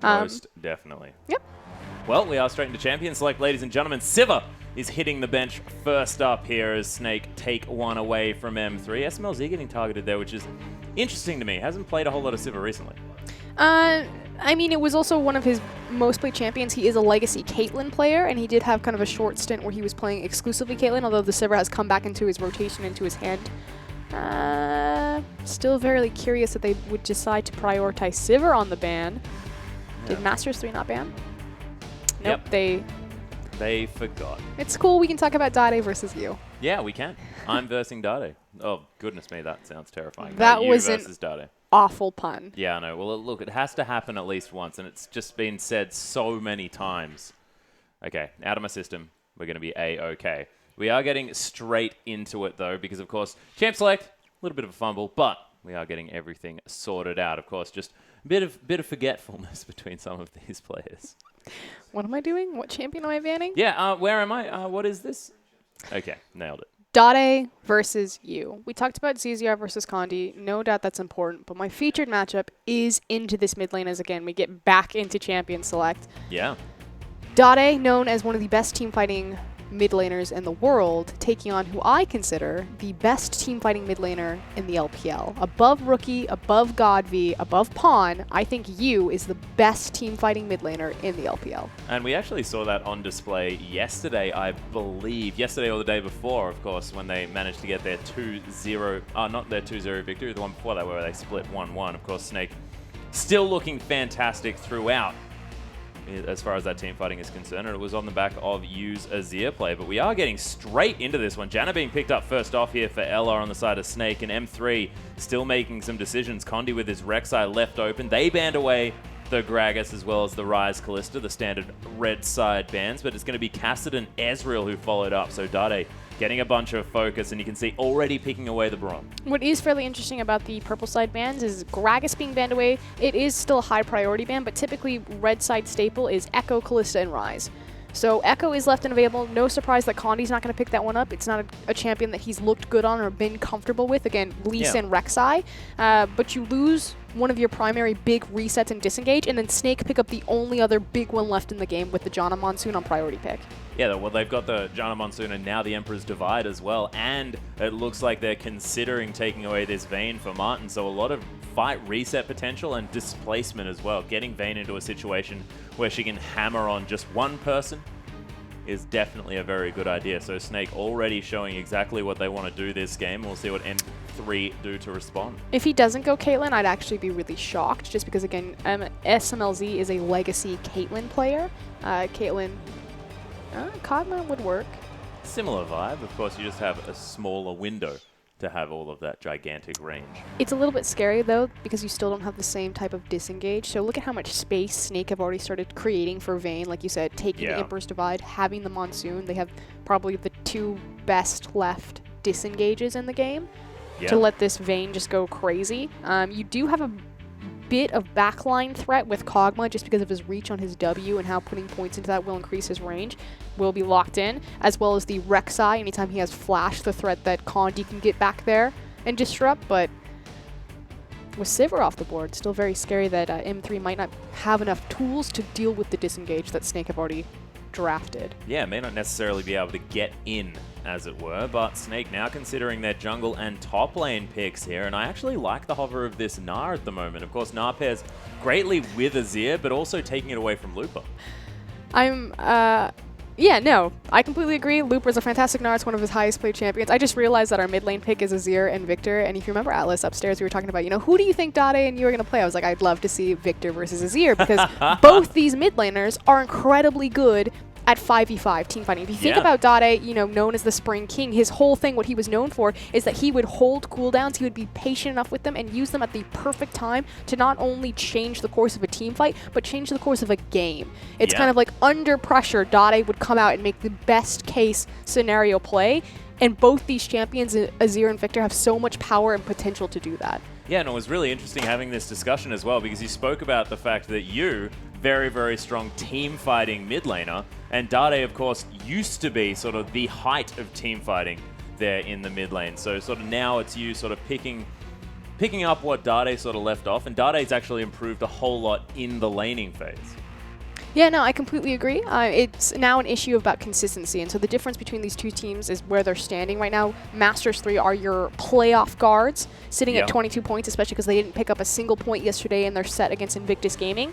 Most definitely. Yep. Well, we are straight into Champion Select, ladies and gentlemen. Sivir is hitting the bench first up here as Snake take one away from M3. SMLZ getting targeted there, which is interesting to me. Hasn't played a whole lot of Sivir recently. I mean, it was also one of his most played champions. He is a legacy Caitlyn player, and he did have kind of a short stint where he was playing exclusively Caitlyn, although the Sivir has come back into his rotation, into his hand. Still very curious that they would decide to prioritize Sivir on the ban. Yeah. Did Masters 3 not ban? Nope, yep. They forgot. It's cool. We can talk about Dade versus you. Yeah, we can. I'm versing Dade. Oh, goodness me, that sounds terrifying. That you was versus Dade. Awful pun. Yeah, I know. Well, look, it has to happen at least once, and it's just been said so many times. Okay, out of my system. We're going to be A-okay. We are getting straight into it, though, because, of course, Champ Select, a little bit of a fumble, but we are getting everything sorted out. Of course, just a bit of forgetfulness between some of these players. What am I doing? What champion am I banning? Yeah, where am I? What is this? Okay, nailed it. Dade versus you. We talked about ZZR versus Condi. No doubt that's important, but my featured matchup is into this mid lane as, again, we get back into Champion Select. Yeah. Dade, known as one of the best team fighting mid laners in the world, taking on who I consider the best team fighting mid laner in the LPL. Above Rookie, above Godv, above Pawn, I think you is the best team fighting mid laner in the LPL. And we actually saw that on display yesterday, I believe. Yesterday or the day before, of course, when they managed to get their 2-0, not their 2-0 victory, the one before that where they split 1-1. Of course, Snake still looking fantastic throughout as far as that team fighting is concerned, and it was on the back of Yu's Azir play. But we are getting straight into this one. Janna being picked up first off here for Ella on the side of Snake, and M3 still making some decisions. Condi with his Rek'Sai left open. They banned away the Gragas as well as the Ryze Kalista, the standard red side bans, but it's going to be Cassidy and Ezreal who followed up. So Dade getting a bunch of focus, and you can see already picking away the Braum. What is fairly interesting about the purple side bans is Gragas being banned away. It is still a high priority ban, but typically red side staple is Echo, Kalista, and Ryze. So Echo is left and available. No surprise that Condi's not going to pick that one up. It's not a champion that he's looked good on or been comfortable with. Again, Lee Sin, Rek'Sai. But you lose one of your primary big resets and disengage, and then Snake pick up the only other big one left in the game with the Janna Monsoon on priority pick. Yeah, well, they've got the Janna Monsoon and now the Emperor's Divide as well, and it looks like they're considering taking away this Vayne for Martin, so a lot of fight reset potential and displacement as well. Getting Vayne into a situation where she can hammer on just one person is definitely a very good idea. So Snake already showing exactly what they want to do this game. We'll see what M3 do to respond. If he doesn't go Caitlyn, I'd actually be really shocked, just because, again, SMLZ is a legacy Caitlyn player. Caitlyn, Kog'Maw would work. Similar vibe. Of course, you just have a smaller window to have all of that gigantic range. It's a little bit scary, though, because you still don't have the same type of disengage. So look at how much space Snake have already started creating for Vayne. Like you said, taking the Emperor's Divide, having the Monsoon. They have probably the two best left disengages in the game to let this Vayne just go crazy. You do have a bit of backline threat with Kog'Maw just because of his reach on his W and how putting points into that will increase his range. Will be locked in, as well as the Rek'Sai. Anytime he has flash, the threat that Condi can get back there and disrupt. But with Sivir off the board, still very scary that M3 might not have enough tools to deal with the disengage that Snake have already drafted. Yeah, may not necessarily be able to get in, as it were, but Snake now considering their jungle and top lane picks here, and I actually like the hover of this Gnar at the moment. Of course, Gnar pairs greatly with Azir, but also taking it away from Looper. Yeah, no, I completely agree. Looper's a fantastic Gnar. It's one of his highest played champions. I just realized that our mid lane pick is Azir and Victor, and if you remember Atlas upstairs, we were talking about, who do you think Dade and you are going to play? I was like, I'd love to see Victor versus Azir, because both these mid laners are incredibly good at 5v5 team fighting. If you think about Dade, known as the Spring King, his whole thing, what he was known for, is that he would hold cooldowns, he would be patient enough with them and use them at the perfect time to not only change the course of a team fight, but change the course of a game. It's kind of like under pressure, Dade would come out and make the best case scenario play, and both these champions, Azir and Victor, have so much power and potential to do that. Yeah, and it was really interesting having this discussion as well, because you spoke about the fact that you, very, very strong team fighting mid laner, and Dade, of course, used to be sort of the height of team fighting there in the mid lane. So sort of now it's you sort of picking picking up what Dade sort of left off, and Dade's actually improved a whole lot in the laning phase. Yeah, no, I completely agree. It's now an issue about consistency, and so the difference between these two teams is where they're standing right now. Masters 3 are your playoff guards, sitting at 22 points, especially because they didn't pick up a single point yesterday in their set against Invictus Gaming.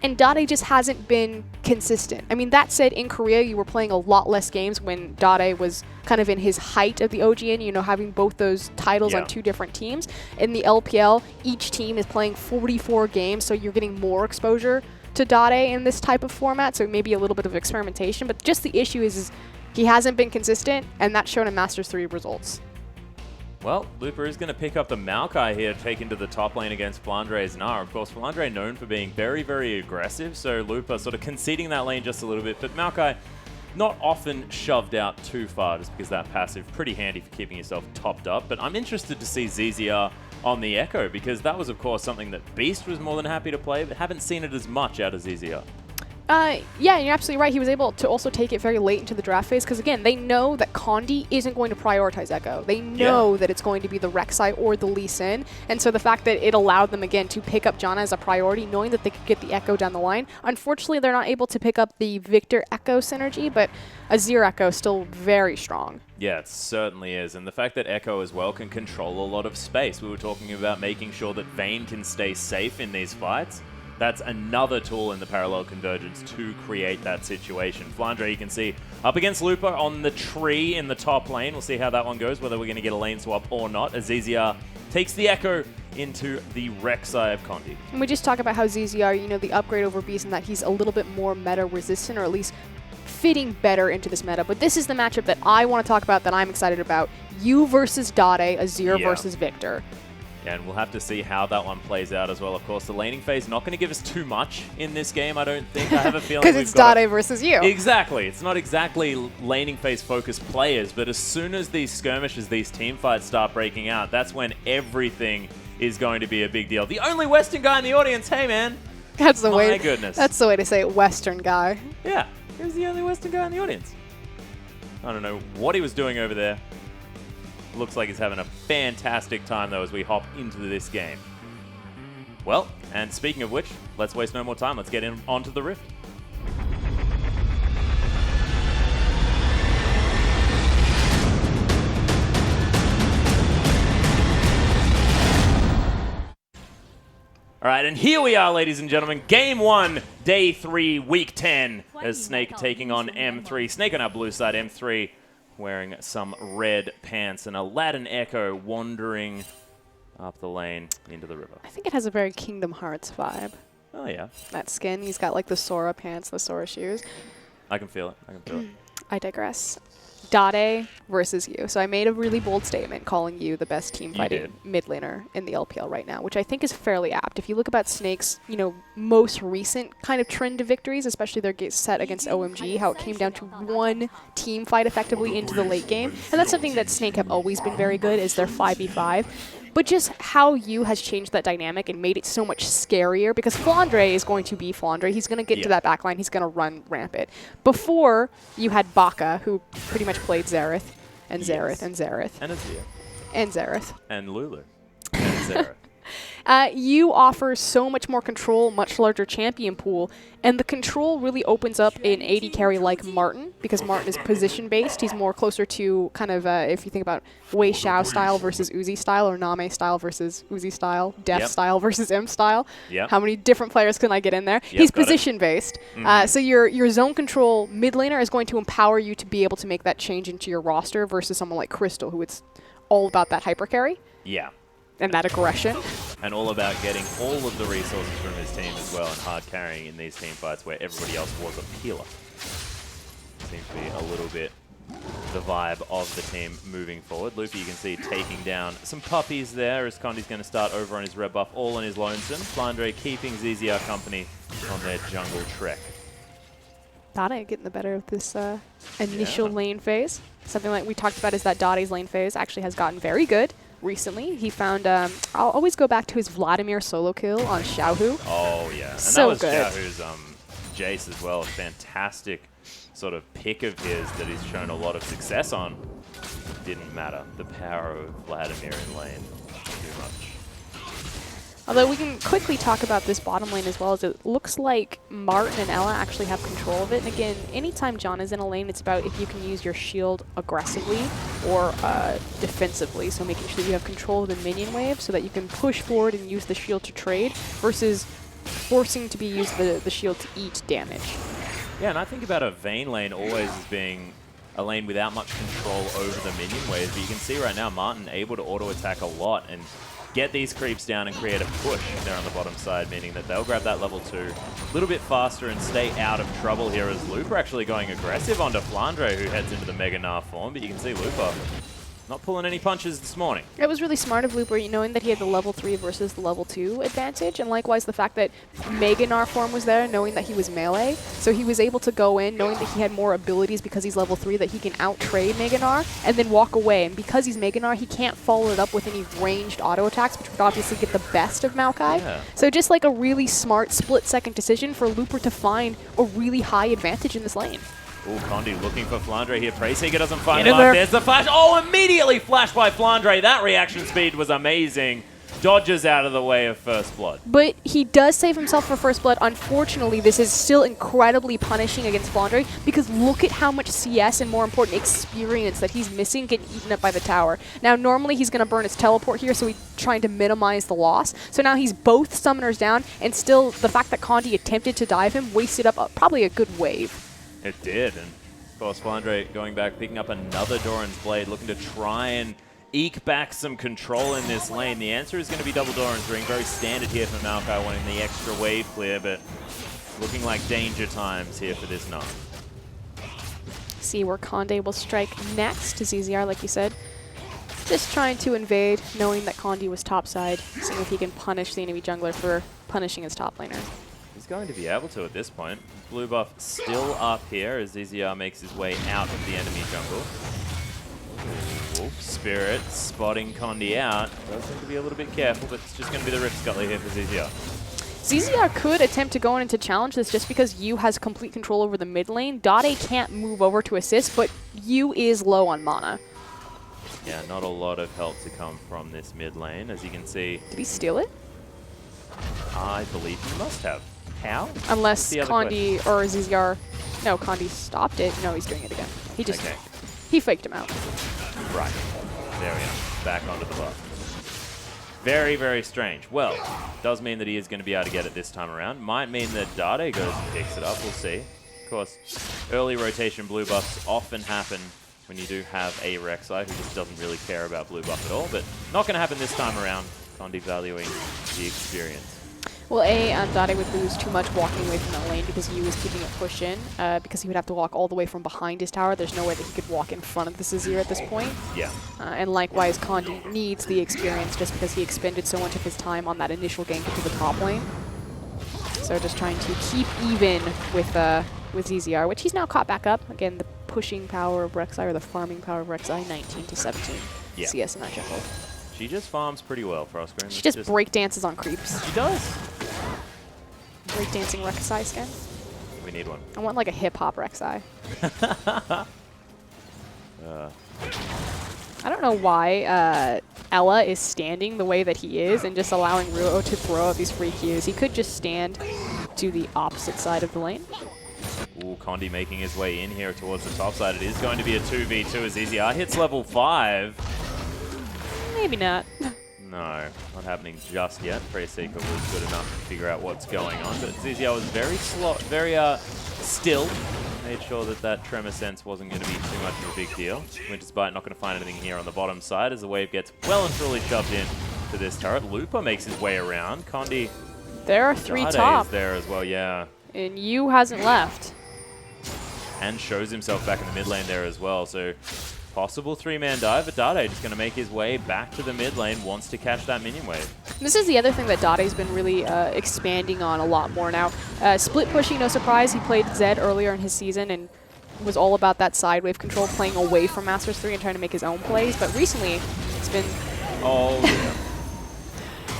And Dade just hasn't been consistent. I mean, that said, in Korea, you were playing a lot less games when Dade was kind of in his height of the OGN, you know, having both those titles on two different teams. In the LPL, each team is playing 44 games, so you're getting more exposure to Dade in this type of format, so maybe a little bit of experimentation. But just the issue is he hasn't been consistent, and that's shown in Masters 3 results. Well, Lupa is going to pick up the Maokai here to take into the top lane against Flandre's Gnar. Of course, Flandre known for being very, very aggressive, so Lupa sort of conceding that lane just a little bit. But Maokai not often shoved out too far, just because that passive pretty handy for keeping yourself topped up. But I'm interested to see ZZR on the Echo, because that was, of course, something that Beast was more than happy to play, but haven't seen it as much out of ZZR. Yeah, you're absolutely right. He was able to also take it very late into the draft phase because, again, they know that Condi isn't going to prioritize Echo. They know that it's going to be the Rek'Sai or the Lee Sin. And so the fact that it allowed them, again, to pick up Janna as a priority, knowing that they could get the Echo down the line. Unfortunately, they're not able to pick up the Victor Echo synergy, but Azir Echo is still very strong. Yeah, it certainly is. And the fact that Echo as well can control a lot of space. We were talking about making sure that Vayne can stay safe in these fights. That's another tool in the parallel convergence to create that situation. Flandre, you can see, up against Lupa on the tree in the top lane. We'll see how that one goes, whether we're going to get a lane swap or not, as ZZR takes the Echo into the Rek'Sai of Condi. And we just talk about how ZZR, you know, the upgrade over Beast, and that he's a little bit more meta resistant, or at least fitting better into this meta. But this is the matchup that I want to talk about, that I'm excited about. You versus Dade, Azir versus Victor. And we'll have to see how that one plays out as well. Of course, the laning phase not going to give us too much in this game, I don't think. I have a feeling because it's Dade versus you. Exactly. It's not exactly laning phase focused players, but as soon as these skirmishes, these team fights start breaking out, that's when everything is going to be a big deal. The only Western guy in the audience, hey man. That's the way. My goodness. That's the way to say it, Western guy. Yeah, he was the only Western guy in the audience. I don't know what he was doing over there. Looks like he's having a fantastic time, though, as we hop into this game. Well, and speaking of which, let's waste no more time. Let's get onto the Rift. All right, and here we are, ladies and gentlemen. Game 1, Day 3, Week 10, as Snake taking on M3. Snake on our blue side, M3 wearing some red pants, and Aladdin Echo wandering up the lane into the river. I think it has a very Kingdom Hearts vibe. Oh, yeah. That skin, he's got like the Sora pants, the Sora shoes. I can feel it. I can feel it. I digress. Dade versus you. So I made a really bold statement calling you the best team fighting mid laner in the LPL right now, which I think is fairly apt. If you look about Snake's, you know, most recent kind of trend to victories, especially their set against OMG, how it came down to one team fight effectively into the late game. And that's something that Snake have always been very good, is their 5v5. But just how you has changed that dynamic and made it so much scarier, because Flandre is going to be Flandre. He's going to get into that backline. He's going to run rampant. Before, you had Baka, who pretty much played Xerath, and Xerath, and Xerath. And Azir. And Xerath. And Lulu. And Xerath. You offer so much more control, much larger champion pool, and the control really opens up an AD carry like Martin, because Martin is position-based. He's more closer to kind of, if you think about Wei Xiao style versus Uzi style, or Name style versus Uzi style, Def style versus M style. How many different players can I get in there? He's position-based. So your zone control mid laner is going to empower you to be able to make that change into your roster versus someone like Crystal, who it's all about that hyper carry. Yeah. And that aggression. And all about getting all of the resources from his team as well, and hard carrying in these team fights where everybody else was a peeler. Seems to be a little bit the vibe of the team moving forward. Luffy, you can see, taking down some puppies there, as Condi's going to start over on his red buff, all on his lonesome. Flandre keeping ZZR company on their jungle trek. Dade getting the better of this initial lane phase. Something like we talked about is that Dade's lane phase actually has gotten very good recently. He found, I'll always go back to his Vladimir solo kill on Xiaohu. Oh, yeah. And so that was good. Xiaohu's Jace as well. A fantastic sort of pick of his that he's shown a lot of success on. Didn't matter. The power of Vladimir in lane. do much. Although we can quickly talk about this bottom lane as well, as it looks like Martin and Ella actually have control of it. And again, anytime John is in a lane, it's about if you can use your shield aggressively or defensively. So making sure that you have control of the minion wave so that you can push forward and use the shield to trade versus forcing to be used the shield to eat damage. Yeah, and I think about a Vayne lane always as being a lane without much control over the minion waves. But you can see right now Martin able to auto-attack a lot and get these creeps down and create a push there on the bottom side, meaning that they'll grab that level 2 a little bit faster and stay out of trouble here, as Looper actually going aggressive onto Flandre, who heads into the Mega Gnar form. But you can see Looper not pulling any punches this morning. It was really smart of Looper, knowing that he had the level 3 versus the level 2 advantage, and likewise the fact that Mega Gnar form was there, knowing that he was melee. So he was able to go in, knowing that he had more abilities because he's level 3, that he can out-trade Mega Gnar and then walk away. And because he's Mega Gnar, he can't follow it up with any ranged auto attacks, which would obviously get the best of Maokai. Yeah. So just like a really smart split-second decision for Looper to find a really high advantage in this lane. Ooh, Condi looking for Flandre here. Preyseeker doesn't find him. There's the flash. Oh, immediately flashed by Flandre. That reaction speed was amazing. Dodges out of the way of First Blood. But he does save himself for First Blood. Unfortunately, this is still incredibly punishing against Flandre because look at how much CS and, more important, experience that he's missing getting eaten up by the tower. Now, normally he's going to burn his teleport here, so he's trying to minimize the loss. So now he's both summoners down, and still the fact that Condi attempted to dive him wasted up probably a good wave. It did, and of course Flandre going back, picking up another Doran's Blade, looking to try and eke back some control in this lane. The answer is going to be double Doran's Ring, very standard here for Maokai, wanting the extra wave clear, but looking like danger times here for this Gnar. See where Conde will strike next to ZZR, like you said. Just trying to invade, knowing that Condi was topside, seeing if he can punish the enemy jungler for punishing his top laner. He's going to be able to at this point. Blue buff still up here as ZZR makes his way out of the enemy jungle. Ooh, Spirit spotting Condi out. Does have to be a little bit careful, but it's just going to be the Rift Scuttler here for ZZR. ZZR could attempt to go in to challenge this just because Yu has complete control over the mid lane. Dade can't move over to assist, but Yu is low on mana. Yeah, not a lot of help to come from this mid lane, as you can see. Did he steal it? I believe he must have. How? Unless Condi or ZZR... No, Condi stopped it. No, he's doing it again. He just... Okay. He faked him out. Right. There we are. Back onto the buff. Very, very strange. Well, does mean that he is going to be able to get it this time around. Might mean that Dade goes and picks it up. We'll see. Of course, early rotation blue buffs often happen when you do have a Rek'Sai who just doesn't really care about blue buff at all. But not going to happen this time around. Condi valuing the experience. Well, Dade would lose too much walking away from that lane because Yu was keeping it pushed in, because he would have to walk all the way from behind his tower. There's no way that he could walk in front of the ZZR at this point. Yeah. And likewise, Condi needs the experience just because he expended so much of his time on that initial gank into the top lane. So just trying to keep even with ZZR, which he's now caught back up. Again, the pushing power of Rek'Sai, or the farming power of Rek'Sai, 19 to 17 CS in that jungle. She just farms pretty well, Frostgrim. She just break dances on creeps. She does. Breakdancing Rek'Sai skin. We need one. I want like a hip-hop Rek'Sai. I don't know why Ella is standing the way that he is and just allowing Ruo to throw out these free Qs. He could just stand to the opposite side of the lane. Ooh, Condi making his way in here towards the top side. It is going to be a 2v2 as ZZR hits level 5. Maybe not. No, not happening just yet. Preyseeker was good enough to figure out what's going on, but ZZR was very still. Made sure that that tremor sense wasn't going to be too much of a big deal. Despite not going to find anything here on the bottom side as the wave gets well and truly shoved in to this turret. Looper makes his way around. Condi. There are 3 Dade top. Is there as well, yeah. And Yu hasn't left. And shows himself back in the mid lane there as well, so possible 3-man dive, but Dade just going to make his way back to the mid lane, wants to catch that minion wave. This is the other thing that Dade's been really expanding on a lot more now. Split pushing, no surprise. He played Zed earlier in his season and was all about that side wave control, playing away from Masters 3 and trying to make his own plays. But recently, it's been... Oh, yeah.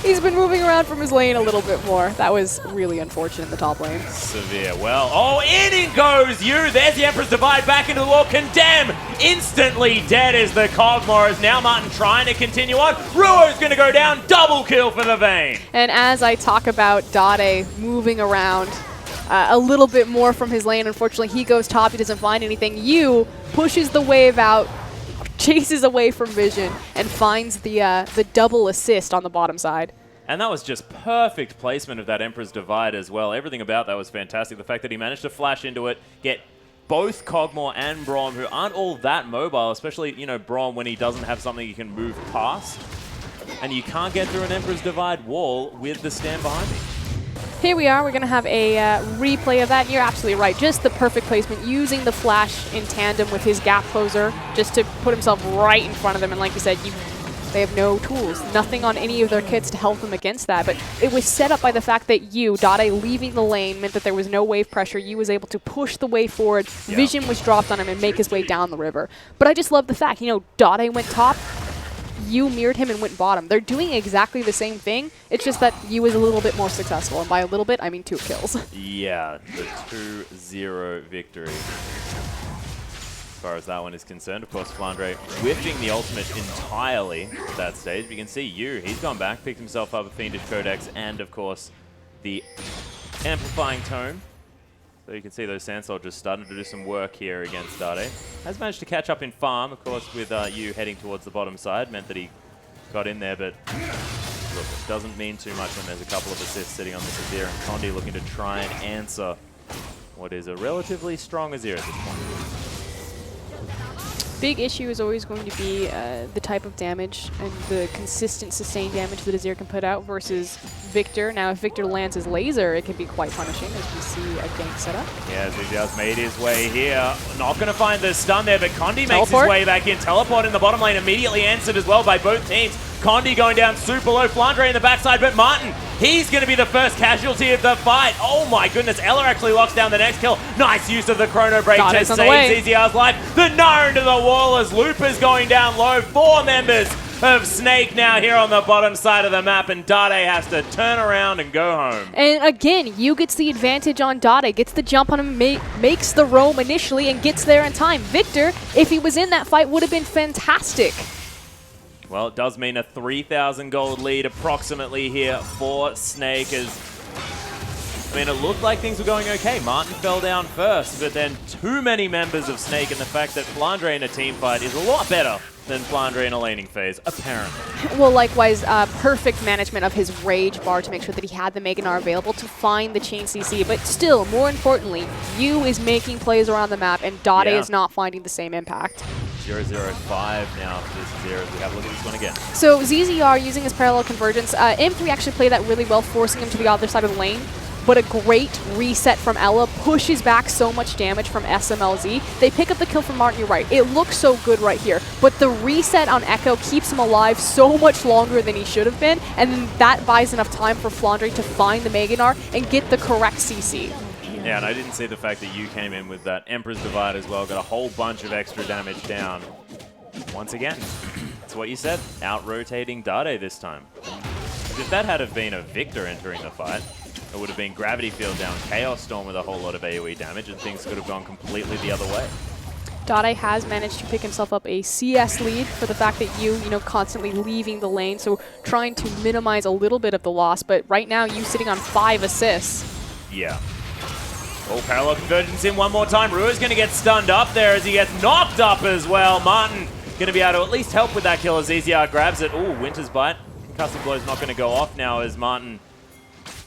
He's been moving around from his lane a little bit more. That was really unfortunate in the top lane. Severe. Well, oh, in goes you. There's the Emperor's Divide back into the wall. Condemn instantly dead is the Cogmore. Is now Martin trying to continue on. Ruo's going to go down. Double kill for the Vayne. And as I talk about Dade moving around a little bit more from his lane, unfortunately he goes top. He doesn't find anything. You pushes the wave out, chases away from Vision, and finds the double assist on the bottom side. And that was just perfect placement of that Emperor's Divide as well. Everything about that was fantastic. The fact that he managed to flash into it, get both Cogmore and Braum, who aren't all that mobile, especially, you know, Braum when he doesn't have something he can move past. And you can't get through an Emperor's Divide wall with the stand behind me. Here we are. We're going to have a replay of that. You're absolutely right. Just the perfect placement, using the flash in tandem with his gap closer just to put himself right in front of them. And like you said, they have no tools, nothing on any of their kits to help them against that. But it was set up by the fact that Dade leaving the lane meant that there was no wave pressure. You was able to push the wave forward. Yeah. Vision was dropped on him and make his way down the river. But I just love the fact, you know, Dade went top. You mirrored him and went bottom. They're doing exactly the same thing. It's just that you was a little bit more successful. And by a little bit, I mean 2 kills. Yeah, the 2-0 victory. As far as that one is concerned, of course, Flandre whiffing the ultimate entirely at that stage. You can see he's gone back, picked himself up a Fiendish Codex, and of course, the Amplifying Tome. So you can see those Sand Soldiers starting to do some work here against Dade. Has managed to catch up in farm, of course, with you heading towards the bottom side. Meant that he got in there, but look, it doesn't mean too much when there's a couple of assists sitting on the Azir, and Condi looking to try and answer what is a relatively strong Azir at this point. Big issue is always going to be the type of damage and the consistent sustained damage that Azir can put out versus Victor. Now, if Victor lands his laser, it can be quite punishing, as we see a gank setup. Yeah, Zizia's made his way here. Not going to find the stun there, but Condi makes his way back in. Teleport in the bottom lane, immediately answered as well by both teams. Condi going down super low, Flandre in the backside, but Martin, he's going to be the first casualty of the fight. Oh my goodness, Ella actually locks down the next kill. Nice use of the Chrono Break to save ZZR's life. The Gnar into the wall as Looper's going down low. 4 members of Snake now here on the bottom side of the map, and Dade has to turn around and go home. And again, you gets the advantage on Dade, gets the jump on him, makes the roam initially, and gets there in time. Victor, if he was in that fight, would have been fantastic. Well, it does mean a 3,000 gold lead approximately here for Snake. As I mean, it looked like things were going okay. Martin fell down first, but then too many members of Snake, and the fact that Flandre in a team fight is a lot better than Flandre in a laning phase, apparently. Well, likewise, perfect management of his Rage bar to make sure that he had the Mega Gnar available to find the chain CC. But still, more importantly, Yu is making plays around the map, and Dade is not finding the same impact. 0-0-5 now for this Azir as we have a look at this one again. So ZZR using his parallel convergence. M3 actually played that really well, forcing him to the other side of the lane. But a great reset from Ella pushes back so much damage from SMLZ. They pick up the kill from Martin, you're right. It looks so good right here. But the reset on Echo keeps him alive so much longer than he should have been. And then that buys enough time for Flandre to find the Mega Gnar and get the correct CC. Yeah, and I didn't see the fact that you came in with that Emperor's Divide as well. Got a whole bunch of extra damage down. Once again, that's what you said. Out-rotating Dade this time. If that had have been a Victor entering the fight, it would have been Gravity Field down, Chaos Storm with a whole lot of AoE damage, and things could have gone completely the other way. Dade has managed to pick himself up a CS lead for the fact that you know, constantly leaving the lane, so trying to minimize a little bit of the loss, but right now you sitting on 5 assists. Yeah. Oh, parallel convergence in one more time. Rua's going to get stunned up there as he gets knocked up as well. Martin going to be able to at least help with that kill as ZZR grabs it. Oh, Winter's Bite. Concussive Blow's not going to go off now as Martin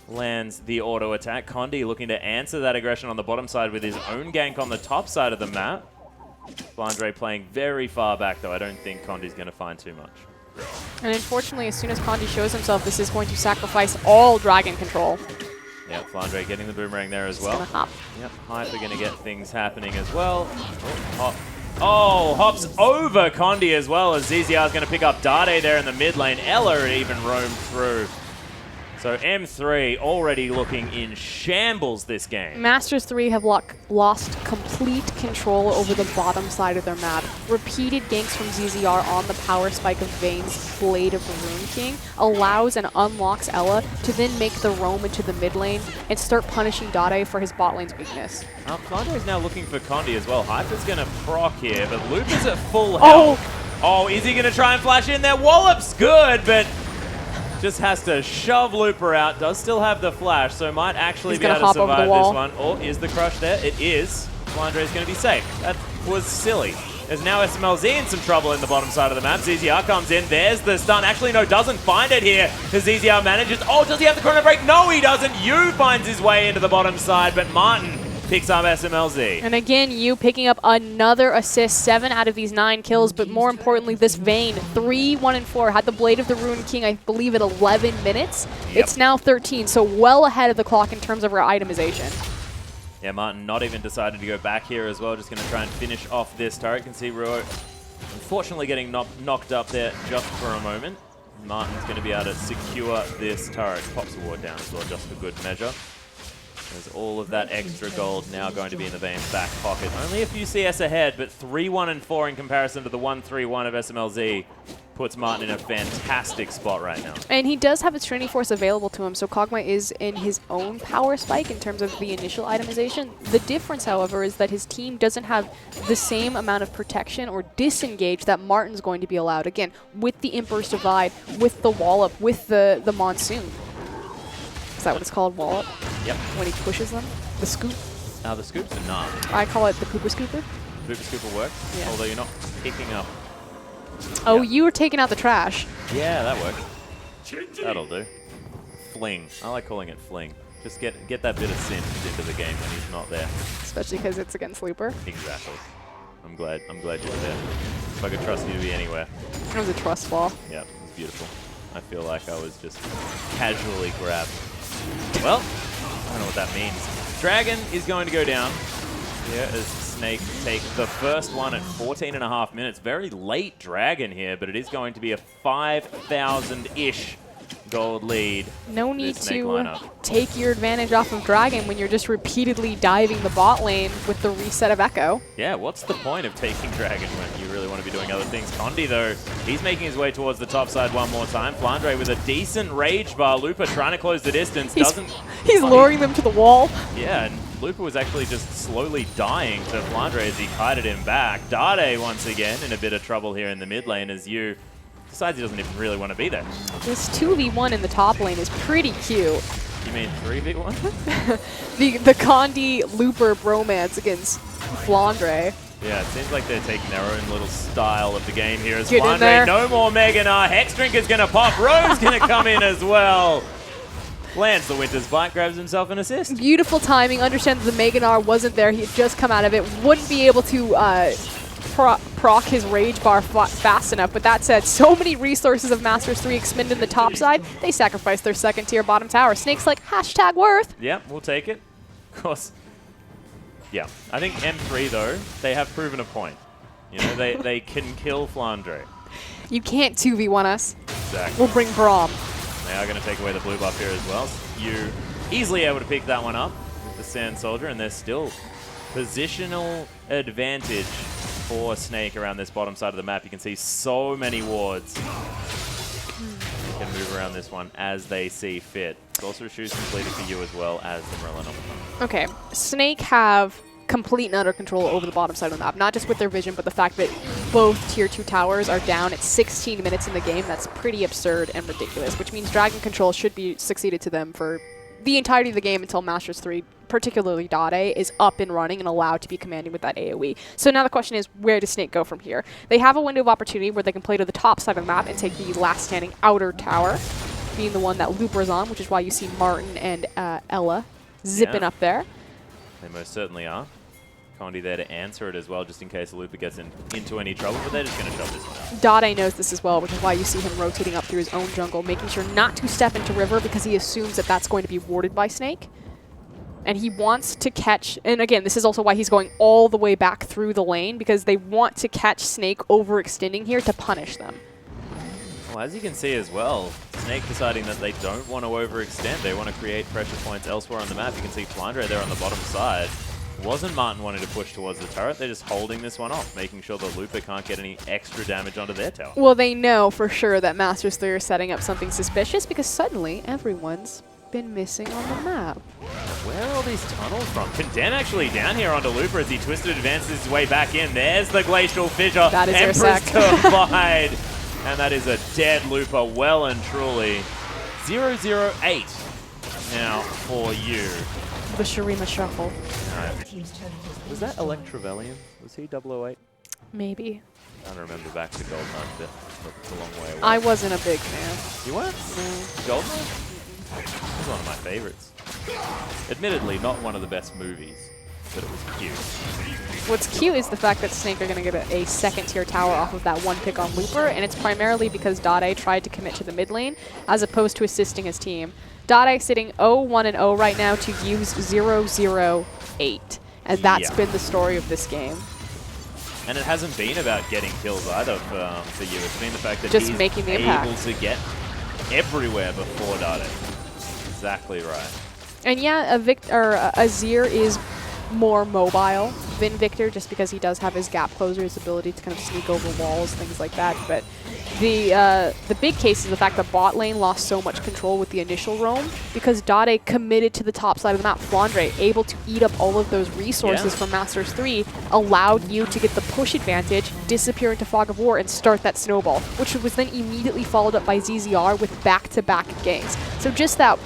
lands the auto attack. Condi looking to answer that aggression on the bottom side with his own gank on the top side of the map. Flandre playing very far back, though. I don't think Condi's going to find too much. And unfortunately, as soon as Condi shows himself, this is going to sacrifice all dragon control. Yeah, Flandre getting the boomerang there as well. He's gonna hop. Yep, Hyper going to get things happening as well. Hops over Condi as well as ZZR is going to pick up Dade there in the mid lane. Ella even roamed through. So M3 already looking in shambles this game. Masters 3 have lost complete control over the bottom side of their map. Repeated ganks from ZZR on the power spike of Vayne's Blade of the Rune King allows and unlocks Ella to then make the roam into the mid lane and start punishing Dade for his bot lane's weakness. Flandre is now looking for Condi as well. Hyper's going to proc here, but Loop is at full health. Oh, is he going to try and flash in there? Wallop's good, but just has to shove Looper out. Does still have the flash, so might actually be able to survive this one. Oh, is the crush there? It is. Flandre is going to be safe. That was silly. There's now SMLZ in some trouble in the bottom side of the map. ZZR comes in. There's the stun. Actually, no, doesn't find it here. The ZZR manages. Oh, does he have the chrono break? No, he doesn't. Yu finds his way into the bottom side, but Martin picks up SMLZ. And again, Yu picking up another assist, 7 out of these 9 kills, but more importantly, this Vayne, 3, 1, and 4, had the Blade of the Rune King, I believe, at 11 minutes. Yep. It's now 13, so well ahead of the clock in terms of our itemization. Yeah, Martin not even decided to go back here as well, just going to try and finish off this turret. You can see Ruo unfortunately getting knocked up there just for a moment. Martin's going to be able to secure this turret. Pops a ward down as well, just for good measure. There's all of that extra gold now going to be in the Vayne's back pocket. Only a few CS ahead, but 3, 1, and 4 in comparison to the 1, 3, 1 of SMLZ puts Martin in a fantastic spot right now. And he does have his Trinity Force available to him, so Kog'Maw is in his own power spike in terms of the initial itemization. The difference, however, is that his team doesn't have the same amount of protection or disengage that Martin's going to be allowed. Again, with the Emperor's Divide, with the Wallop, with the Monsoon. Is that what it's called, Wallop? Yep. When he pushes them? The scoop? The scoops are not. I call it the pooper scooper. Pooper scooper works, yeah. Although you're not picking up. Oh, you were taking out the trash. Yeah, that works. That'll do. Fling. I like calling it fling. Just get that bit of sin into the game when he's not there. Especially because it's against Looper. Exactly. I'm glad you were there. If I could trust you to be anywhere. It was a trust fall. Yeah, it was beautiful. I feel like I was just casually grabbed. Well, I don't know what that means. Dragon is going to go down. Here as Snake take the first one at 14.5 minutes. Very late Dragon here, but it is going to be a 5,000-ish gold lead. No need to take your advantage off of Dragon when you're just repeatedly diving the bot lane with the reset of Echo. Yeah, what's the point of taking Dragon when you really want to be doing other things? Condi, though, he's making his way towards the top side one more time. Flandre with a decent rage bar. Looper trying to close the distance. He's luring them to the wall. Yeah, and Looper was actually just slowly dying to Flandre as he kited him back. Dade, once again, in a bit of trouble here in the mid lane as Yu decides he doesn't even really want to be there. This 2v1 in the top lane is pretty cute. You mean 3v1? the Condi Looper bromance against Flandre. Yeah, it seems like they're taking their own little style of the game here as Flandre. No more Meganar. Hexdrinker's going to pop. Rogue's going to come in as well. Lands the Winter's Bite, grabs himself an assist. Beautiful timing. Understand that the Meganar wasn't there. He had just come out of it. Wouldn't be able to proc his rage bar fast enough. But that said, so many resources of Masters 3 expended in the top side, they sacrificed their second tier bottom tower. Snake's like, #worth. Yeah, we'll take it. Of course. Yeah, I think M3, though, they have proven a point. You know, they can kill Flandre. You can't 2v1 us. Exactly. We'll bring Braum. They are going to take away the blue buff here as well. You easily able to pick that one up with the Sand Soldier, and there's still positional advantage for Snake around this bottom side of the map. You can see so many wards. They can move around this one as they see fit. Sorcerer's Shoes completed for you as well as the Merlin. Okay, Snake have complete and utter control over the bottom side of the map. Not just with their vision, but the fact that both tier 2 towers are down at 16 minutes in the game. That's pretty absurd and ridiculous, which means Dragon control should be succeeded to them for the entirety of the game until Masters 3, particularly Dade, is up and running and allowed to be commanding with that AoE. So now the question is, where does Snake go from here? They have a window of opportunity where they can play to the top side of the map and take the last standing outer tower, being the one that Looper's on, which is why you see Martin and Ella zipping up there. They most certainly are. Condi there to answer it as well, just in case Looper gets into any trouble, but they're just going to shove this one out. Dade knows this as well, which is why you see him rotating up through his own jungle, making sure not to step into River because he assumes that that's going to be warded by Snake. And he wants to catch, and again, this is also why he's going all the way back through the lane, because they want to catch Snake overextending here to punish them. Well, as you can see as well, Snake deciding that they don't want to overextend. They want to create pressure points elsewhere on the map. You can see Flandre there on the bottom side. Wasn't Martin wanting to push towards the turret. They're just holding this one off, making sure the Looper can't get any extra damage onto their tower. Well, they know for sure that Masters 3 are setting up something suspicious because suddenly everyone's been missing on the map. Where are all these tunnels from? Condemn actually down here onto Looper as he twisted advances his way back in. There's the Glacial Fissure. That is Emperor's Divide. And that is a dead Looper, well and truly. 008 now for you. The Shurima Shuffle. Alright. Was that Electrovellium? Was he 008? Maybe. I don't remember back to Goldeneye, but it's a long way away. I wasn't a big fan. You weren't? No. Goldeneye? It was one of my favorites. Admittedly, not one of the best movies, but it was cute. What's cute is the fact that Snake are going to get a second-tier tower off of that one pick on Looper, and it's primarily because Dade tried to commit to the mid lane, as opposed to assisting his team. Dade sitting 0-1-0 right now to use 0-0-8, and that's been the story of this game. And it hasn't been about getting kills either for you. It's been the fact that just he's making the able impact to get everywhere before Dade. Exactly right. And yeah, Azir is more mobile than Victor just because he does have his gap closer, his ability to kind of sneak over walls, things like that. But the big case is the fact that bot lane lost so much control with the initial roam because Dade committed to the top side of the map. Flandre, able to eat up all of those resources from Masters 3, allowed you to get the push advantage, disappear into Fog of War, and start that snowball, which was then immediately followed up by ZZR with back-to-back ganks. So just that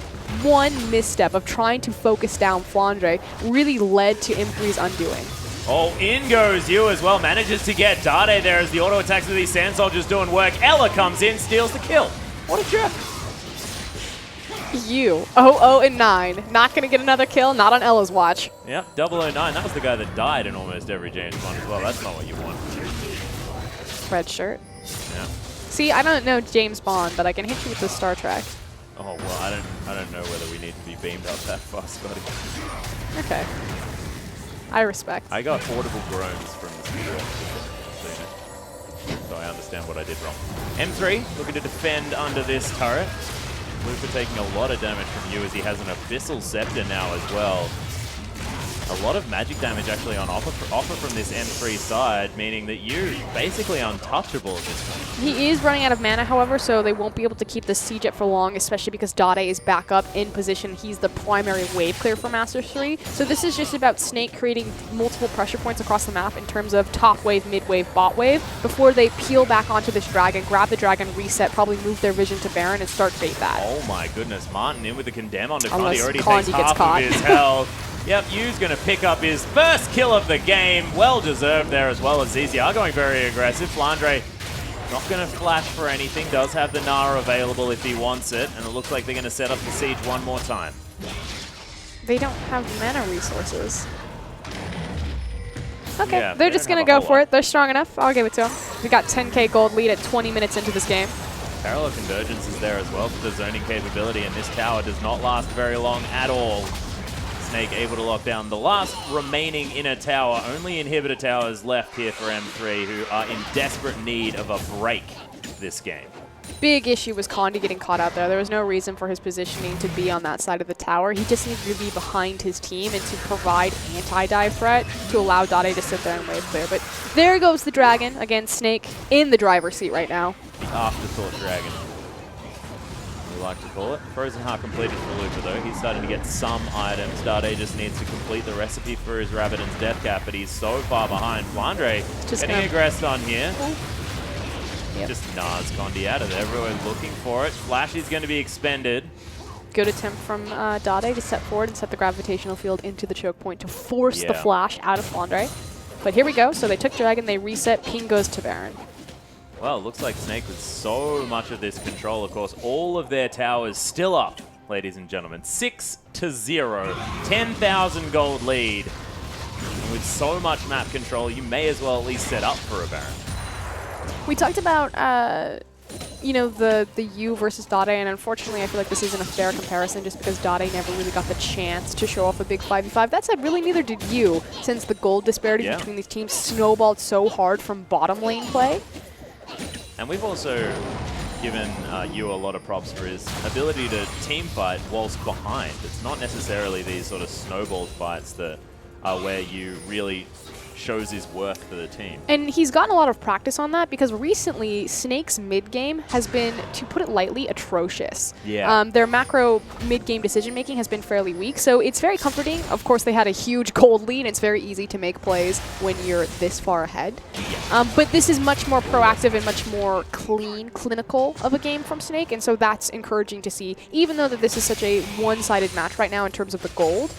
one misstep of trying to focus down Flandre really led to M3's undoing. Oh, in goes you as well. Manages to get Dade there as the auto attacks of these Sand Soldiers doing work. Ella comes in, steals the kill. What a jerk. You, 0-0-9. Not going to get another kill, not on Ella's watch. Yep, 009. That was the guy that died in almost every James Bond as well. That's not what you want. Red shirt. Yeah. See, I don't know James Bond, but I can hit you with the Star Trek. Oh, well, I don't know whether we need to be beamed up that fast, buddy. Okay. I respect. I got audible groans from the speaker, so I understand what I did wrong. M3 looking to defend under this turret. Luca taking a lot of damage from you as he has an Abyssal Scepter now as well. A lot of magic damage actually on offer from this M3 side, meaning that you're basically untouchable at this point. He is running out of mana, however, so they won't be able to keep the siege up for long, especially because Dade is back up in position. He's the primary wave clear for Masters 3. So this is just about Snake creating multiple pressure points across the map in terms of top wave, mid wave, bot wave, before they peel back onto this dragon, grab the dragon, reset, probably move their vision to Baron, and start bait that. Oh my goodness, Martin in with the condemn onto Unless Condi. Already Condi takes gets half caught. of his health. Yep, Yu's going to pick up his first kill of the game. Well deserved there as well as ZZR going very aggressive. Flandre not going to flash for anything. Does have the Nara available if he wants it. And it looks like they're going to set up the siege one more time. They don't have mana resources. Okay, Yeah, they're they just don't going to have a go whole for lot. it. They're strong enough. I'll give it to them. We got 10k gold lead at 20 minutes into this game. Parallel Convergence is there as well for the zoning capability. And this tower does not last very long at all. Snake able to lock down the last remaining inner tower. Only inhibitor towers left here for M3, who are in desperate need of a break this game. Big issue was Condi getting caught out there. There was no reason for his positioning to be on that side of the tower. He just needed to be behind his team and to provide anti-dive threat to allow Dade to sit there and wave clear. But there goes the dragon. Again, Snake in the driver's seat right now. The afterthought dragon, we like to call it. Frozen Heart completed for Luca though. He's starting to get some items. Dade just needs to complete the recipe for his Rabbidan's death cap, but he's so far behind. Flandre getting aggressed on here. Yep. Just Nas Condi out of there. Everyone's looking for it. Flash is going to be expended. Good attempt from Dade to step forward and set the gravitational field into the choke point to force the flash out of Flandre. But here we go. So they took Dragon, they reset, ping goes to Baron. Well, it looks like Snake with so much of this control. Of course, all of their towers still up, ladies and gentlemen. 6-0, 10,000 gold lead. And with so much map control, you may as well at least set up for a Baron. We talked about, you know, the U versus Dade, and unfortunately I feel like this isn't a fair comparison just because Dade never really got the chance to show off a big 5v5. That said, really neither did you, since the gold disparity between these teams snowballed so hard from bottom lane play. And we've also given you a lot of props for his ability to team fight whilst behind. It's not necessarily these sort of snowball fights that are where you really shows his worth for the team. And he's gotten a lot of practice on that because recently Snake's mid-game has been, to put it lightly, atrocious. Yeah. Their macro mid-game decision-making has been fairly weak, so it's very comforting. Of course, they had a huge gold lead, and it's very easy to make plays when you're this far ahead. Yeah. But this is much more proactive and much more clean, clinical of a game from Snake, and so that's encouraging to see. Even though that this is such a one-sided match right now in terms of the gold,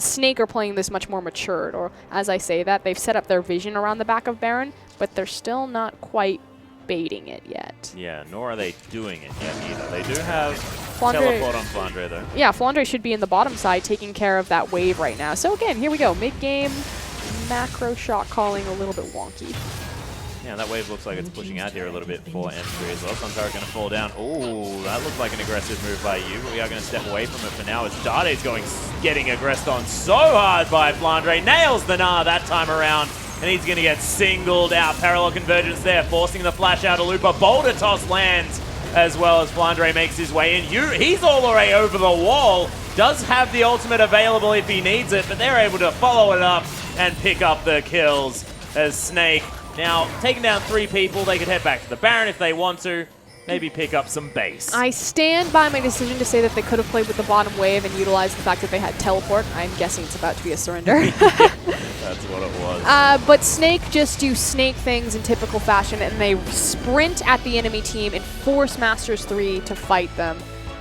Snake are playing this much more matured, or as I say that, they've set up their vision around the back of Baron, but they're still not quite baiting it yet. Yeah, nor are they doing it yet either. They do have Flandre, teleport on Flandre though. Yeah, Flandre should be in the bottom side taking care of that wave right now. So again, here we go. Mid-game, macro shot calling a little bit wonky. Yeah, that wave looks like it's pushing out here a little bit for M3 as well. Suntower going to fall down. Oh, that looks like an aggressive move by you, but we are going to step away from it for now as Dade's getting aggressed on so hard by Flandre. Nails the Gnar that time around, and he's going to get singled out. Parallel convergence there, forcing the flash out of Looper. Boulder toss lands as well as Flandre makes his way in. He's all the way over the wall. Does have the ultimate available if he needs it, but they're able to follow it up and pick up the kills as Snake now taking down 3 people. They could head back to the Baron if they want to. Maybe pick up some base. I stand by my decision to say that they could have played with the bottom wave and utilized the fact that they had teleport. I'm guessing it's about to be a surrender. That's what it was. But Snake just do Snake things in typical fashion, and they sprint at the enemy team and force Masters 3 to fight them.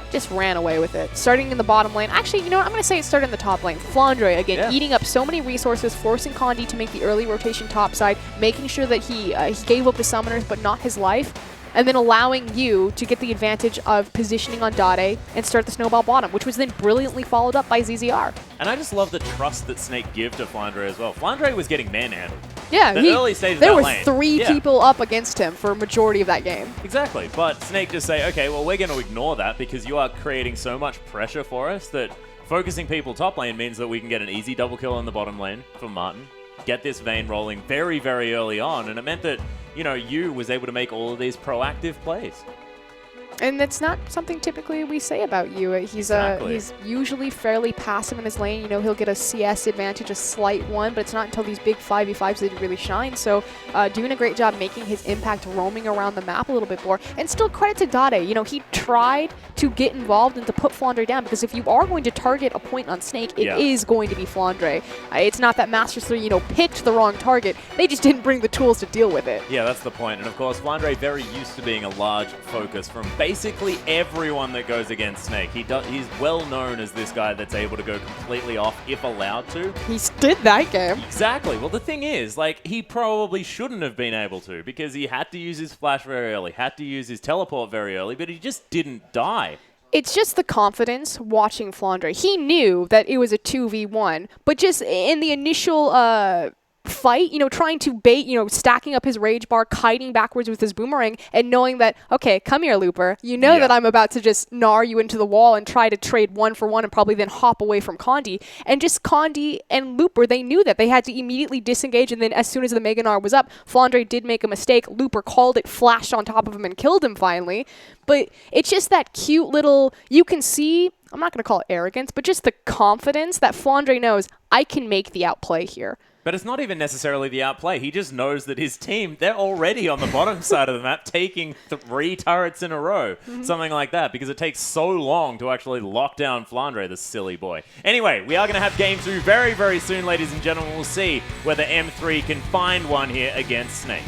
Just ran away with it. Starting in the bottom lane. Actually, you know what? I'm going to say it started in the top lane. Flandre, again, eating up so many resources, forcing Condi to make the early rotation topside, making sure that he gave up his summoners but not his life, and then allowing you to get the advantage of positioning on Dade and start the snowball bottom, which was then brilliantly followed up by ZZR. And I just love the trust that Snake give to Flandre as well. Flandre was getting manhandled. Yeah, the early stages there of that were lane. 3 people up against him for a majority of that game. Exactly, but Snake just say, okay, well, we're going to ignore that because you are creating so much pressure for us that focusing people top lane means that we can get an easy double kill in the bottom lane for Martin, get this Vayne rolling very, very early on, and it meant that, you know, you was able to make all of these proactive plays. And that's not something typically we say about you. He's usually fairly passive in his lane. You know, he'll get a CS advantage, a slight one, but it's not until these big 5v5s that he really shines. So doing a great job making his impact roaming around the map a little bit more. And still credit to Dade. You know, he tried to get involved and to put Flandre down, because if you are going to target a point on Snake, it is going to be Flandre. It's not that Masters 3, you know, picked the wrong target. They just didn't bring the tools to deal with it. Yeah, that's the point. And of course, Flandre very used to being a large focus from basically everyone that goes against Snake. He's well known as this guy that's able to go completely off if allowed to. He did that game. Exactly. Well, the thing is, like, he probably shouldn't have been able to because he had to use his flash very early, had to use his teleport very early, but he just didn't die. It's just the confidence watching Flandre. He knew that it was a 2v1, but just in the initial fight, you know, trying to bait, you know, stacking up his rage bar, kiting backwards with his boomerang, and knowing that, okay, come here, Looper. You know that I'm about to just gnar you into the wall and try to trade 1-for-1 and probably then hop away from Condi. And just Condi and Looper, they knew that. They had to immediately disengage, and then as soon as the Mega Gnar was up, Flandre did make a mistake. Looper called it, flashed on top of him, and killed him finally. But it's just that cute little, you can see, I'm not going to call it arrogance, but just the confidence that Flandre knows, I can make the outplay here. But it's not even necessarily the outplay. He just knows that his team, they're already on the bottom side of the map taking 3 turrets in a row. Something like that, because it takes so long to actually lock down Flandre, the silly boy. Anyway, we are going to have Game 2 very, very soon, ladies and gentlemen. We'll see whether M3 can find one here against Snake.